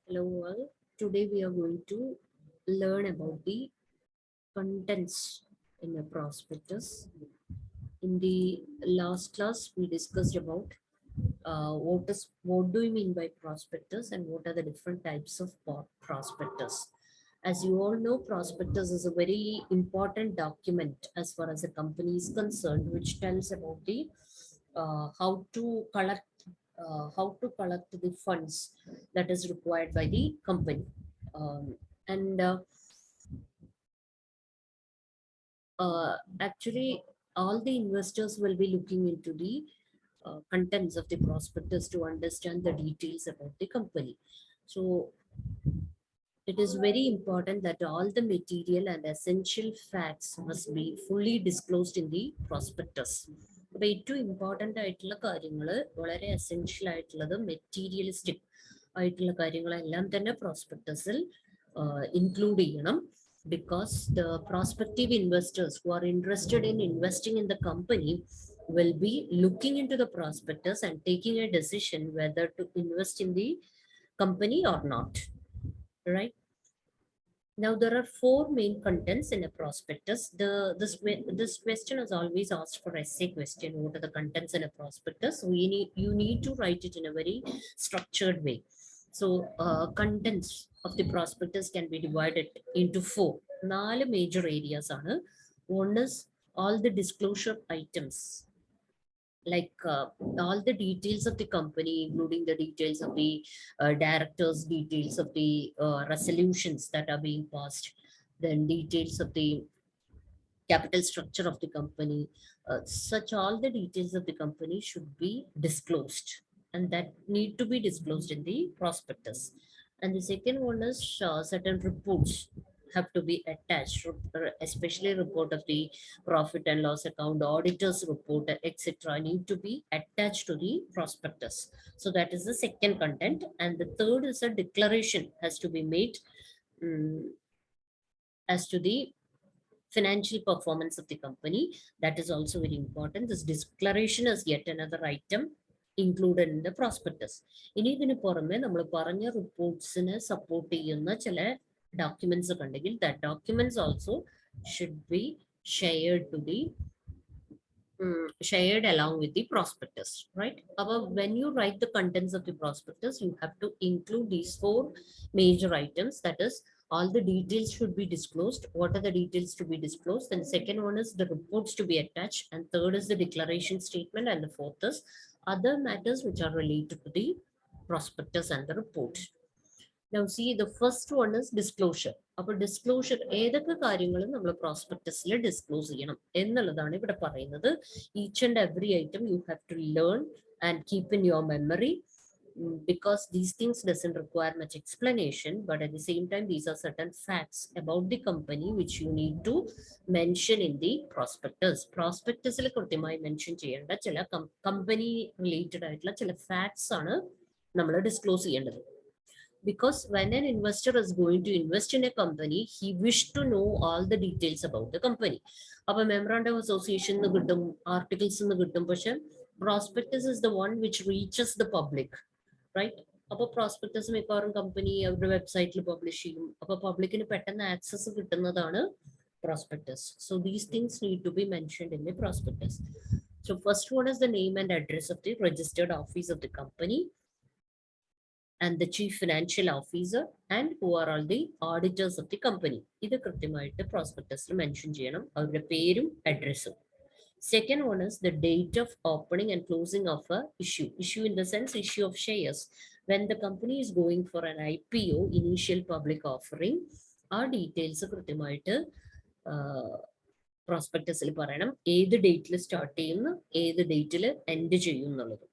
Hello all. Today we are going to learn about the contents in a prospectus. In the last class, we discussed about what do you mean by prospectus and what are the different types of prospectus. As you all know, prospectus is a very important document as far as a company is concerned, which tells about the how to collect the funds that is required by the company. And Actually, all the investors will be looking into the contents of the prospectus to understand the details about the company. So it is very important that all the material and essential facts must be fully disclosed in the prospectus. അപ്പോൾ ഏറ്റവും important ആയിട്ടുള്ള കാര്യങ്ങൾ, വളരെ essential ആയിട്ടുള്ളത് materialistic ആയിട്ടുള്ള കാര്യങ്ങളെല്ലാം തന്നെ പ്രോസ്പെക്ടസിൽ include ചെയ്യണം. Because the prospective investors who are interested in investing in the company will be looking into the prospectus and taking a decision whether to invest in the company or not, right? Now there are four main contents in a prospectus. This question is always asked for essay question. What are the contents in a prospectus? You need to write it in a very structured way. So contents of the prospectus can be divided into four. Four major areas are. One is all the disclosure items, like all the details of the company, including the details of the directors, details of the resolutions that are being passed, then details of the capital structure of the company. Such all the details of the company should be disclosed, and that need to be disclosed in the prospectus. And the second one is certain reports have to be attached, especially report of the profit and loss account, auditor's report, etc. need to be attached to the prospectus. So that is the second content. And the third is a declaration has to be made as to the financial performance of the company. That is also very important. This declaration is yet another item included in the prospectus. ഇനി ഇതിന് പുറമെ നമ്മൾ പറഞ്ഞ റിപ്പോർട്ട്സിനെ support ചെയ്യുന്ന ചില documents ഉണ്ടെങ്കിൽ that documents also should be shared to the shared along with the prospectus, right? When you write the contents of the prospectus, you have to include these four major items. That is, all the details should be disclosed. What are the details to be disclosed? Then second one is the reports to be attached, and third is the declaration statement, and the fourth is other matters which are related to the prospectus and the report. Now see, the first one is disclosure. അപ്പോൾ disclosure ഏതൊക്കെ കാര്യങ്ങളും നമ്മൾ പ്രോസ്പെക്ടസിൽ disclose ചെയ്യണം എന്നുള്ളതാണ് ഇവിടെ പറയുന്നത്. Each and every item you have to learn and keep in your memory, because these things doesn't require much explanation, but at the same time these are certain facts about the company which you need to mention in the prospectus. Prospectusൽ കൃത്യമായി mention ചെയ്യേണ്ട ചില company related ആയിട്ടുള്ള ചില facts ആണ് നമ്മൾ disclose ചെയ്യേണ്ടത്. Because when an investor is going to invest in a company, he wished to know all the details about the company. Appo memorandum of association nu kittum, articles nu kittum, പക്ഷെ prospectus is the one which reaches the public, right? അപ്പോൾ prospectus മിക്കവാറും company അവരുടെ വെബ്സൈറ്റിൽ publish ചെയ്യും. അപ്പോൾ പബ്ലിക്കിന് പെട്ടെന്ന് access കിട്ടുന്നതാണ് prospectus. So these things need to be mentioned in the prospectus. So first one is the name and address of the registered office of the company, and the chief financial officer, and who are all the auditors of the company. ഇത് കൃത്യമായിട്ട് പ്രോസ്പെക്ടസിൽ mention ചെയ്യണം, അവരുടെ പേരും അഡ്രസ്സും. Second one is the date of opening and closing of a issue. Issue in the sense issue of shares. When the company is going for an IPO, initial public offering, ആ details കൃത്യമായിട്ട് പ്രോസ്പെക്ടസിൽ പറയണം. ഏത് ഡേറ്റിൽ start ചെയ്യുന്നു, ഏത് ഡേറ്റിൽ end ചെയ്യും എന്നുള്ളത്.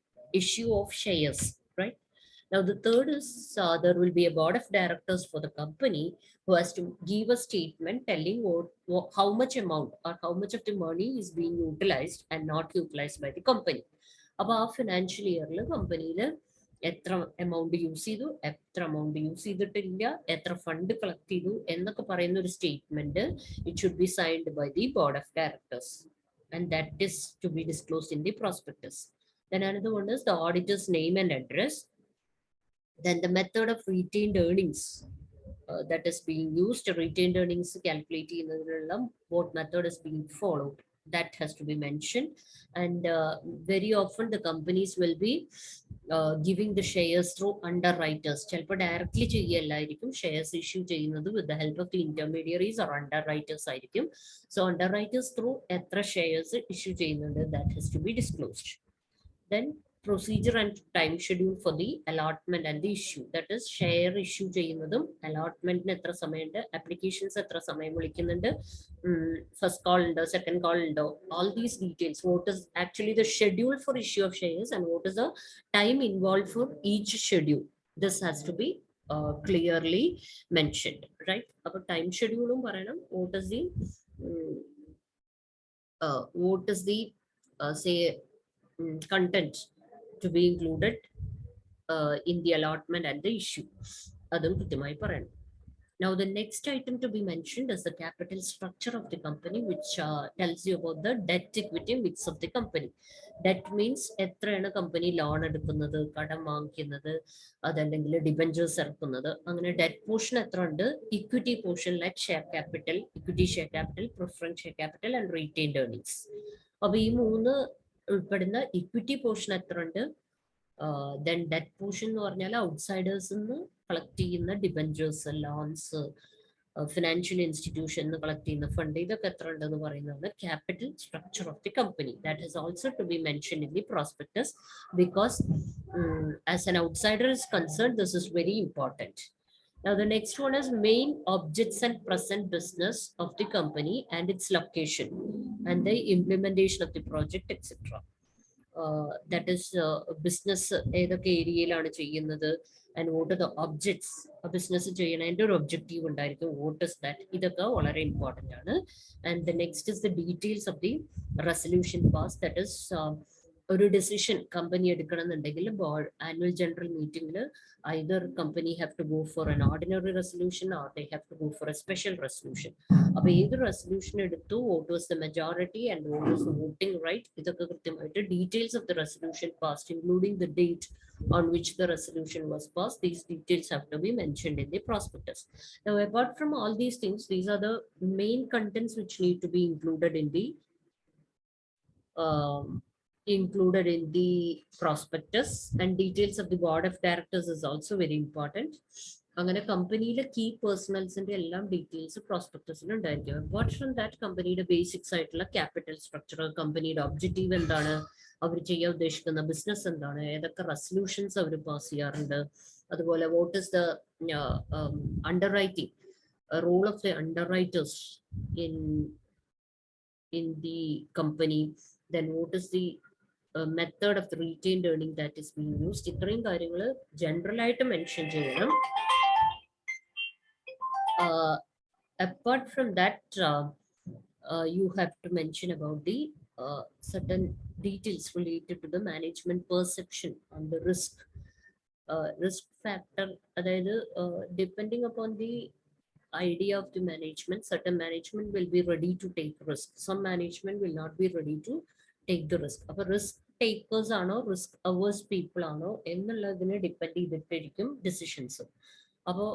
Issue of shares, right? Now, the third is there will be a board of directors for the company who has to give a statement telling how much amount or how much of the money is being utilized and not utilized by the company. അപ്പോൾ ആ financial ഇയറിൽ കമ്പനിയിൽ എത്ര amount use ചെയ്തു, എത്ര amount use ചെയ്തിട്ടില്ല, എത്ര fund collect ചെയ്തു എന്നൊക്കെ പറയുന്ന ഒരു statement it should be signed by the board of directors, and that is to be disclosed in the prospectus. Then another one is the auditor's name and address. Then the method of retained earnings that is being used, retained earnings calculating what method is being followed, that has to be mentioned. And very often the companies will be giving the shares through underwriters. ചിലപ്പോൾ directly ചെയ്യല്ലായിരിക്കും, shares issue ചെയ്യുന്നത് with the help of the intermediaries or underwriters ആയിരിക്കും. So underwriters through എത്ര shares issue ചെയ്യുന്നുണ്ട്, that has to be disclosed. Then procedure and time schedule for the allotment and the issue, that is share issue ചെയ്യുന്നതും allotment എത്ര സമയമുണ്ട്, applications എത്ര സമയം വിളിക്കുന്നുണ്ട്, first call ഉണ്ടോ, second call ഉണ്ടോ, all these details, what is actually the schedule for issue of shares and what is the time involved for each schedule, this has to be clearly mentioned, right? അപ്പോൾ time schedule പറയണം, what is the say content to be included in the allotment and the issue. അതും കൃത്യമായി പറയണം. Now the next item to be mentioned is the capital structure of the company, which tells you about the debt equity mix of the company. Debt means എത്രയാണ് company loan എടുക്കുന്നത്, കടം വാങ്ങിക്കുന്നത്, അതല്ലെങ്കിൽ debentures ഇറക്കുന്നത്, അങ്ങനെ ഡെറ്റ് പോർഷൻ എത്ര ഉണ്ട്, equity portion like share capital, equity share capital, preference share capital and retained earnings. അപ്പൊ ഈ മൂന്ന് ഉൾപ്പെടുന്ന ഇക്വിറ്റി പോർഷൻ എത്ര ഉണ്ട്, ദെൻ ഡെറ്റ് പോർഷൻ എന്ന് പറഞ്ഞാൽ ഔട്ട്സൈഡേഴ്സ് കളക്ട് ചെയ്യുന്ന debentures, loans, financial institution collect ചെയ്യുന്ന ഫണ്ട്, ഇതൊക്കെ എത്ര ഉണ്ടെന്ന് പറയുന്നതാണ് capital structure of the company. That is also to be mention in the prospectus, because as an outsider is concerned, this is very important. Now the next one is main objects and present business of the company and its location and the implementation of the project, etc. That is business ഏതൊക്കെ ഏരിയയിലാണ് ചെയ്യുന്നത്, and what are the objects, business ചെയ്യണതിൻ്റെ ഒരു objective ഉണ്ടായിരിക്കും, what is that, ഇതൊക്കെ വളരെ important ആണ്. And the next is the details of the resolution pass, that is ഒരു ഡിസിഷൻ കമ്പനി എടുക്കണം എന്നുണ്ടെങ്കിൽ ആനുവൽ ജനറൽ മീറ്റിംഗിൽ either company have to go for an ordinary resolution or they have to go for a special resolution. അപ്പൊ ഏത് resolution എടുത്തു, what was the majority and what was the voting right, ഇതൊക്കെ കൃത്യമായിട്ട് details of the resolution passed, including the date on which the resolution was passed, these details have to be mentioned in the prospectus. Now apart from all these things, these are the main contents which need to be included in the prospectus, and details of the board of directors is also very important. അങ്ങനെ കമ്പനിയിലെ key പേഴ്സണൽസിന്റെ എല്ലാം details പ്രോസ്പെക്ടസിൽ ഉണ്ടായിരിക്കും. Apart from that കമ്പനിയുടെ basics ആയിട്ടുള്ള capital structure, കമ്പനിയുടെ objective എന്താണ്, അവർ ചെയ്യാൻ ഉദ്ദേശിക്കുന്ന ബിസിനസ് എന്താണ്, ഏതൊക്കെ റെസൊല്യൂഷൻസ് അവർ പാസ് ചെയ്യാറുണ്ട്, അതുപോലെ what is the underwriting role of the underwriters in the company, then what is the method of the retained earning that is being used, ഇത്രയും കാര്യങ്ങൾ ജനറൽ ആയിട്ട് മെൻഷൻ ചെയ്യണം. Apart from that, you have to mention about the certain details related to the management perception on the risk factor, അതായത് depending upon the idea of the management, certain management will be ready to take risk, some management will not be ready to take the risk. അപ്പോൾ risk takers ആണോ risk hours people ആണോ എന്നുള്ളതിനെ depend ചെയ്തിട്ടായിരിക്കും decisions. അപ്പോൾ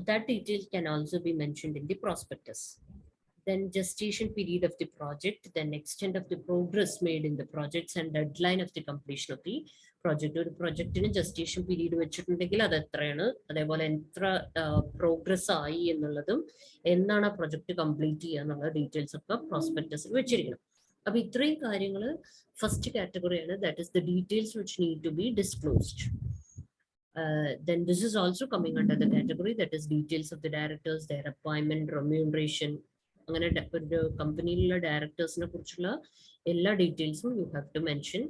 that detail can also be mentioned in the prospectus. Then gestation period of the project, then extent of the progress made in the projects and deadline of the completion of the project. ഒരു പ്രൊജക്റ്റിന് gestation period വെച്ചിട്ടുണ്ടെങ്കിൽ അത് എത്രയാണ്, അതേപോലെ എത്ര progress ആയി എന്നുള്ളതും എന്നാണ് ആ പ്രൊജക്ട് കംപ്ലീറ്റ് ചെയ്യുക എന്നുള്ള ഡീറ്റെയിൽസ് ഒക്കെ പ്രോസ്പെക്ടസിൽ വെച്ചിരിക്കണം. അപ്പൊ ഇത്രയും കാര്യങ്ങൾ ഫസ്റ്റ് കാറ്റഗറിയാണ്, that is the details which need to be disclosed. Then this is also coming under the category that is details of the directors, their appointment, remuneration. അങ്ങനെ ഒരു കമ്പനിയിലുള്ള ഡയറക്ടേഴ്സിനെ കുറിച്ചുള്ള എല്ലാ ഡീറ്റെയിൽസും you have to mention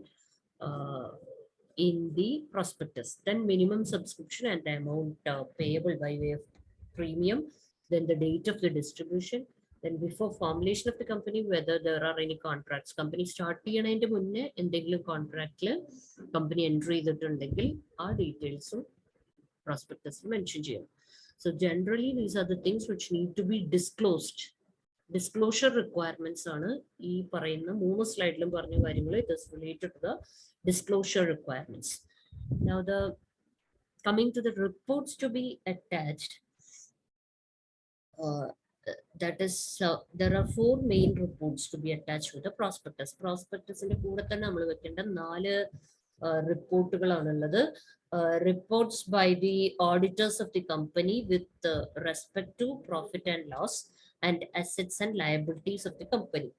in the prospectus. Then minimum subscription and the amount payable by way of premium, then the date of the distribution, then before formulation of the company whether there are any contracts, company start ചെയ്യുന്നതിന്റെ മുന്നേ എന്തെങ്കിലും കോൺട്രാക്റ്റിൽ company entry ചെയ്തിട്ടുണ്ടെങ്കിൽ ആ ഡീറ്റെയിൽസും പ്രോസ്പെക്ടസിൽ mention ചെയ്യണം. So generally these are the things which need to be disclosed. Disclosure requirements ആണ് ഈ പറയുന്ന 3 സ്ലൈഡിലും പറഞ്ഞ കാര്യങ്ങൾ. It is related to the disclosure requirements. Now the Coming to the reports to be attached, uh, that is, there are four main reports to be attached with the prospectus. Prospectusന്റെ കൂടെ തന്നെ നമ്മൾ വെക്കേണ്ട നാല് റിപ്പോർട്ടുകളാണുള്ളത്. Reports by the auditors of the company with respect to profit and loss and assets and liabilities of the company.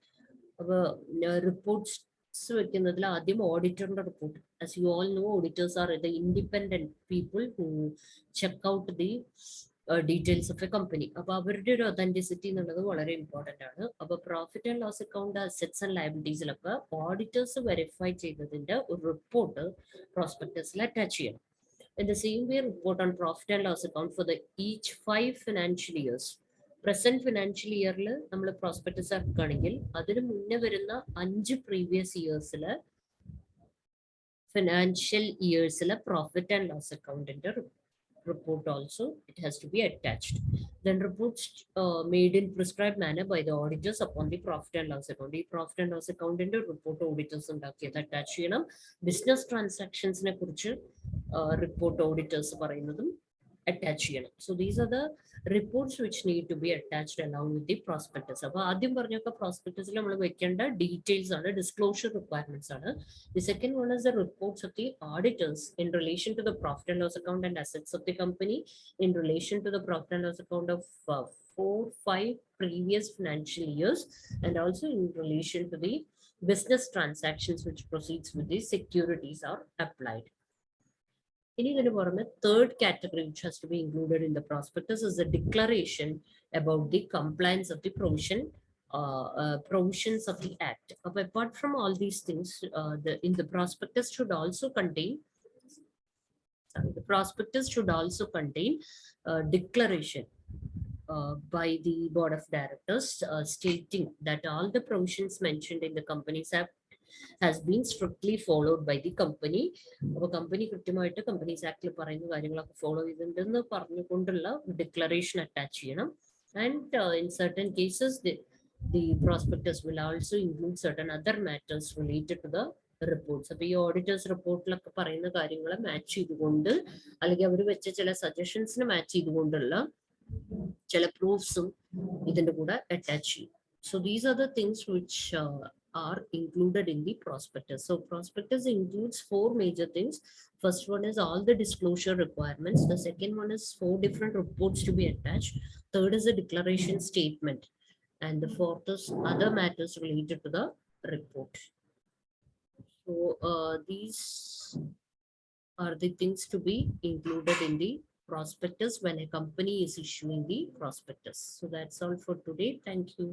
അപ്പോൾ reports വെക്കുന്നതിൽ ആദ്യം ഓഡിറ്ററിന്റെ report. As you all know, auditors are the independent people who check out the details of a company. അപ്പൊ അവരുടെ ഒരു authenticity എന്നുള്ളത് വളരെ important ആണ്. അപ്പൊ profit and loss account, assets and ലയബിലിറ്റീസിലൊക്കെ ഓഡിറ്റേഴ്സ് വെരിഫൈ ചെയ്തതിന്റെ ഒരു റിപ്പോർട്ട് പ്രോസ്പെക്ടസിൽ അറ്റാച്ച് ചെയ്യണം. In the same way, report on profit and loss account for the each 5 financial years. Present financial ഇയറിൽ നമ്മൾ പ്രോസ്പെക്ടസ് ഇറക്കുകയാണെങ്കിൽ അതിന് മുന്നേ വരുന്ന 5 പ്രീവിയസ് ഇയേഴ്സിലെ ഫിനാൻഷ്യൽ ഇയേഴ്സിലെ പ്രോഫിറ്റ് ആൻഡ് ലോസ് അക്കൗണ്ടിന്റെ report also, it has to be attached. Then reports made in prescribed manner by the auditors upon the profit and loss account. The profit and loss account in the report auditors ഉണ്ടാക്കിയത് attach ചെയ്യണം. Business ട്രാൻസാക്ഷൻസിനെ കുറിച്ച് report auditors പറയുന്നതും attach ചെയ്യണം. So these are the reports which need to be attached along with the prospectus. അപ്പോൾ ആദ്യം പറഞ്ഞൊക്കെ പ്രോസ്പെക്ടസിൽ നമ്മൾ വെക്കേണ്ട ഡീറ്റെയിൽസ് ആണ്, ഡിസ്ക്ലോഷർ റിക്വയർമെന്റ്സ് ആണ്. The second one is the reports of the auditors in relation to the profit and loss account and assets of the company, in relation to the profit and loss account of 4-5 previous financial years, and also in relation to the business transactions which proceeds with the securities are applied. Third category which has to be included in the prospectus is the declaration about the compliance of the provisions of the act. Apart from all these things, in the prospectus should also contain declaration by the board of directors stating that all the provisions mentioned in the Companies Act has been strictly followed by the company. അപ്പോൾ company കൃത്യമായിട്ട് companies ആക്ടിൽ പറയുന്ന കാര്യങ്ങളൊക്കെ follow ചെയ്തിട്ടുണ്ടെന്ന് പറഞ്ഞുകൊണ്ടുള്ള declaration attach ചെയ്യണം. And in certain cases the prospectus will also include certain other matters related to the reports. അപ്പോൾ ഈ auditors റിപ്പോർട്ടിലൊക്കെ പറയുന്ന കാര്യങ്ങളെ മാച്ച് ചെയ്തുകൊണ്ട്, അല്ലെങ്കിൽ അവർ വെച്ച ചില സജഷൻസിന് മാച്ച് ചെയ്തുകൊണ്ടുള്ള ചില പ്രൂഫ്സും ഇതിന്റെ കൂടെ അറ്റാച്ച് ചെയ്യും. So these are the things which are included in the prospectus. So prospectus includes 4 major things. First one is all the disclosure requirements. The second one is 4 different reports to be attached. Third is a declaration statement. And the fourth is other matters related to the report. So these are the things to be included in the prospectus when a company is issuing the prospectus. So that's all for today. Thank you.